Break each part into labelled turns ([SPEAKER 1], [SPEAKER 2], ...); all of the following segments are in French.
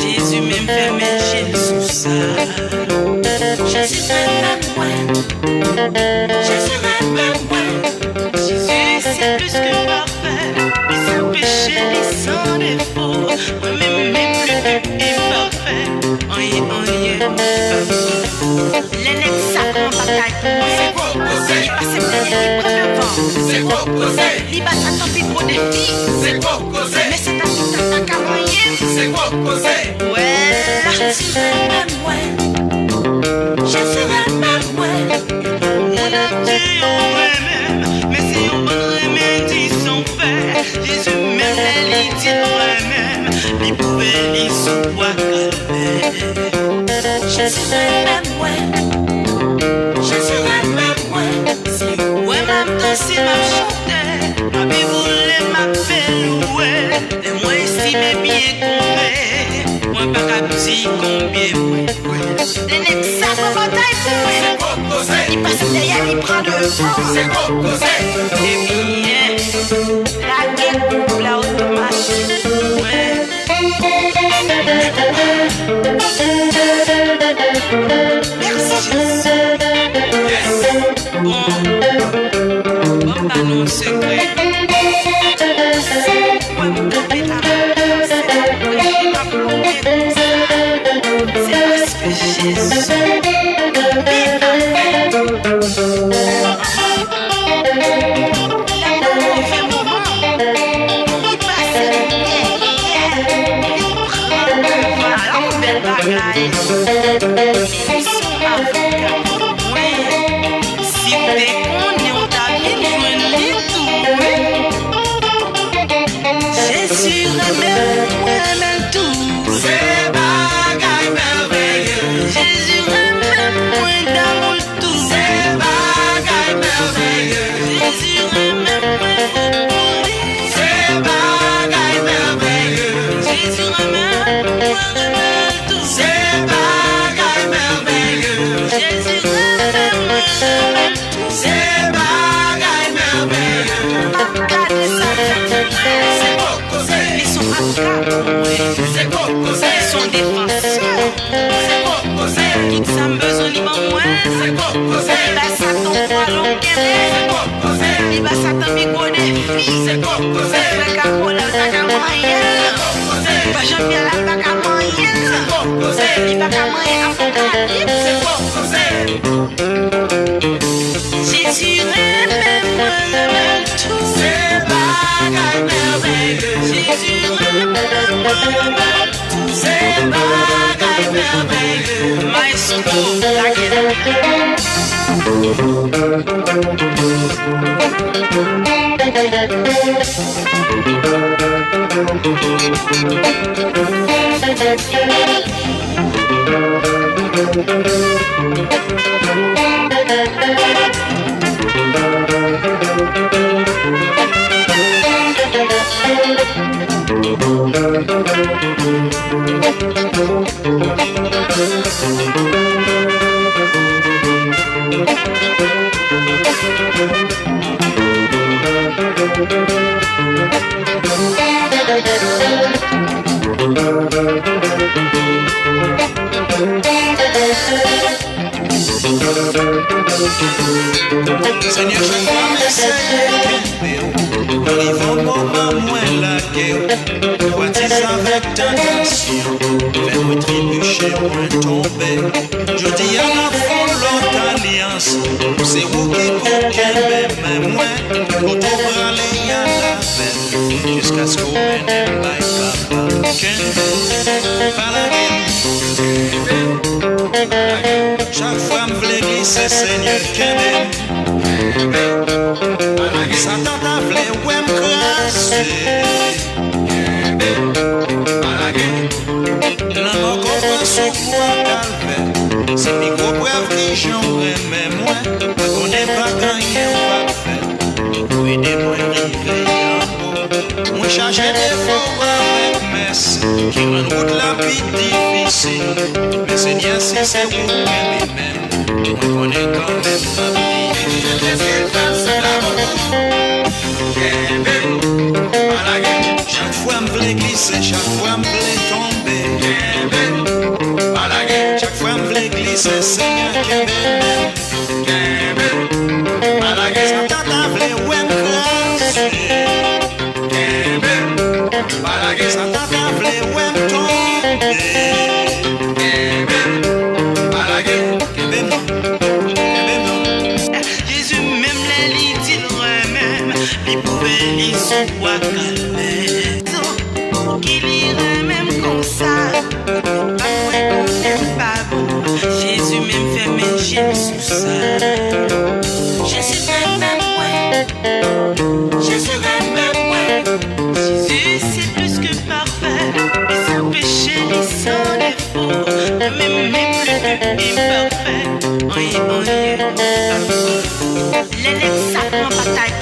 [SPEAKER 1] Jésus même fait marcher sous ça. Jésus même moi. Jésus même moi. Jésus c'est plus que parfait. Il sans péché, il sans défaut. Moi-même mais plus que imparfait. Rien. L'élève sacrement bataille pour moi. C'est quoi poser? Il passe premier, il prend le vent. C'est quoi poser? Il bat sa tant pis gros défi. C'est quoi poser? Mais c'est un tout à qu'à moyen. C'est quoi poser? Ouais, Jésus même moi. Jésus même moi. Mon Dieu, on même. Mais si on bon remède, ils sont faits. Jésus même, il dit moi-même. Il pouvait les sous-bois calmer. Jésus même moi. Jésus même moi. Si ouais m'a dansé, m'a chanté, m'a voulu, m'a fait louer. Et moi ici mais bien compté. Moi pas qu'à dire combien ouais. Les nègres ça va bataille pour moi. C'est quoi poser? Il passe derrière, il prend le vent. C'est quoi poser? Et bien la guerre pour la automatique. Ouais. Merci Jésus. Yes. Bon, pas non secret. Ouais, mon copé là. C'est parce que Jésus. Si t'es connu, on t'a bien joint tout. Jésus remède, remède tout. C'est bagaille merveilleux. Jésus remède, moi d'amour tout. C'est bagaille merveilleux. Jésus remède, moi pour c'est bagaille merveilleux. Jésus remède, moi remède tout. C'est bagaille merveilleux. Jésus remède, moi remède tout. C'est bagaille merveilleux. C'est quoi causer? Ils sont accablés. C'est quoi causer? Ils sont défenseurs. C'est quoi causer? Qui ça me besoin de moi? C'est quoi causer? Il va s'attendre à l'enquête. C'est quoi causer? Il va s'attendre à mes défis. C'est quoi causer? Il va s'attendre à la moyenne. Il va jamais à la moyenne. C'est quoi causer? Il va s'attendre à l'apocalypse. C'est quoi causer? Jésus remède, moi remède tout. C'est bagaille merveilleux. Jésus remède, moi remède tout. C'est bagaille merveilleux. Maestro, la guerre.
[SPEAKER 2] Seigneur, je dois m'essayer. Arrive au moment moins la guerre. Baptise avec tentation. Fais-moi trébucher, moi tomber. Je dis à la foule l'autre alliance. C'est vous qui coquez, même moi. Pour tout râler à la peine. Jusqu'à ce qu'on mène by papa. Par la guerre. Chaque fois me voulait glisser, Seigneur, qu'aimait. Satan t'a voulu ouais m'crasser. L'amour qu'on prend sous quoi calvaire. C'est micro brave qui j'en remets moi. On n'est pas gagné, on va faire. Oui, des mois arrivés en haut. On change des fois avec messe. Qui rend route la vie difficile. Mais c'est bien si c'est route même. On connaît quand même ma vie. Je te dis pas c'est la chaque fois me voulais glisser, chaque fois me voulais tomber. Chaque fois me voulais glisser, Seigneur qui m'aime. Sans t'attendre, ouais me crasser. Sans t'attendre, ouais me tomber.
[SPEAKER 1] Jésus même les lits dit même, il pouvait lire sous quoi calmer. Qu'il irait même comme ça, pas moins qu'on n'aime pas bon. Jésus même fait mes gènes sous ça. Jésus même moi, Jésus même moi. Jésus c'est plus que parfait, et sans péché ni sans défaut, même plus que imparfait. L'élève sacrement bataille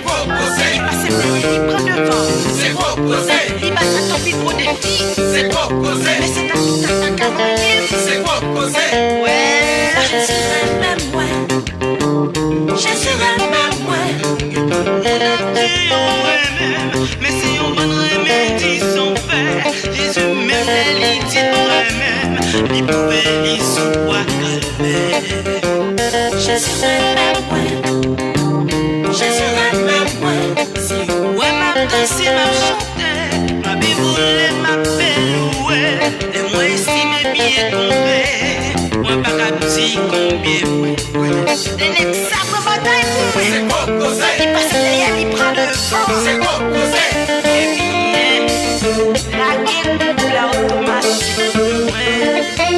[SPEAKER 1] pour moi. Il passe plus, il prend devant.
[SPEAKER 3] C'est quoi causer?
[SPEAKER 1] Il bat sa tant pis gros défi.
[SPEAKER 3] C'est quoi causer?
[SPEAKER 1] Mais c'est un tout à qu'à moyen.
[SPEAKER 3] C'est quoi causer?
[SPEAKER 1] Ouais, Jésus même moi. Jésus même moi. On a dit on même, mais si on vendrait mes dix sans faire. Jésus même les dit même, il pouvait lire sous quoi calmer. Jésus même moi. Jésus même moi. Si ouais m'a dansé, m'a chanté, m'a biboulé, m'a beloué. Et moi estimé bien tombé. Moi pas qu'à dire combien moi. Les nègres savent bataille pour moi.
[SPEAKER 3] C'est quoi causer?
[SPEAKER 1] Il passe derrière, il prend le vent.
[SPEAKER 3] C'est quoi causer?